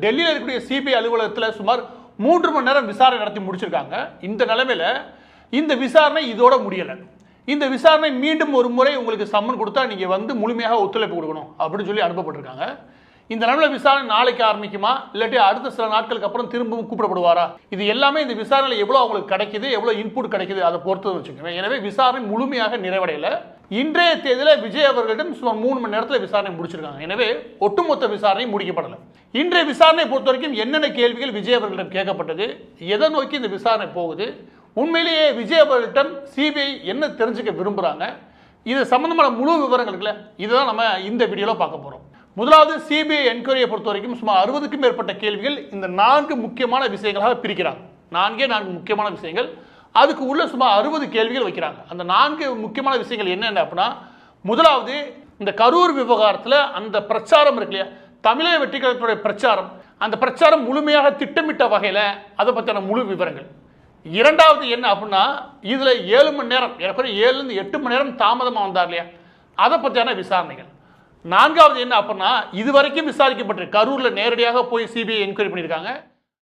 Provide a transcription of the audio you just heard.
டெல்லியில் இருக்கக்கூடிய சிபிஐ அலுவலகத்தில் சுமார் 3 மணி நேரம் விசாரணை நடத்தி முடிச்சிருக்காங்க. இந்த நிலைமையில இந்த விசாரணை இதோட முடியலை. இந்த விசாரணை மீண்டும் ஒரு முறை உங்களுக்கு சம்மன் கொடுத்தா நீங்க வந்து முழுமையாக ஒத்துழைப்பு கொடுக்கணும் அப்படின்னு சொல்லி அனுப்பப்பட்டிருக்காங்க. இந்த நிலைமையில விசாரணை நாளைக்கு ஆரம்பிக்குமா இல்லாட்டி அடுத்த சில நாட்களுக்கு அப்புறம் திரும்பவும் கூப்பிடப்படுவாரா? இது எல்லாமே இந்த விசாரணையில் எவ்வளவு அவங்களுக்கு கிடைக்குது, எவ்வளவு இன்புட் கிடைக்குது அதை பொறுத்து வச்சுக்கோங்க. எனவே விசாரணை முழுமையாக நிறைவடையல. இன்றைய தேதியில் விஜய் அவர்களிடம் சுமார் 3 மணி நேரத்தில் விசாரணை முடிச்சிருக்காங்க. எனவே ஒட்டுமொத்த விசாரணை முடிக்கப்படலை. இன்றைய விசாரணை பொறுத்த வரைக்கும் என்னென்ன கேள்விகள் விஜய் அவர்களிடம் கேட்கப்பட்டது, எதை நோக்கி இந்த விசாரணை போகுது, உண்மையிலேயே விஜய் அவர்களிடம் சிபிஐ என்ன தெரிஞ்சுக்க விரும்புகிறாங்க, இது சம்பந்தமான முழு விவரங்கள் இருக்குல்ல, இதுதான் நம்ம இந்த வீடியோவில் பார்க்க போகிறோம். முதலாவது சிபிஐ என்கொயரியை பொறுத்த வரைக்கும் சுமார் 60க்கும் மேற்பட்ட கேள்விகள் இந்த 4 முக்கியமான விஷயங்களாக பிரிக்கிறாங்க. 4 முக்கியமான விஷயங்கள், அதுக்கு உள்ள சுமார் 60 கேள்விகள் வைக்கிறாங்க. அந்த 4 முக்கியமான விஷயங்கள் என்னென்ன அப்படின்னா, முதலாவது இந்த கரூர் விவகாரத்தில் அந்த பிரச்சாரம் இருக்கு இல்லையா, தமிழக வெற்றி கழகத்துடைய பிரச்சாரம், அந்த பிரச்சாரம் முழுமையாக திட்டமிட்ட வகையில் அதை பற்றின முழு விவரங்கள். இரண்டாவது என்ன அப்படின்னா, இதில் 7 மணி நேரம், ஏற்கனவே 7லேருந்து 8 மணி நேரம் தாமதமாக வந்தார் இல்லையா, அதை பற்றியான விசாரணைகள். நான்காவது என்ன அப்படின்னா, இதுவரைக்கும் விசாரிக்கப்பட்டு கரூரில் நேரடியாக போய் சிபிஐ என்கொயரி பண்ணியிருக்காங்க.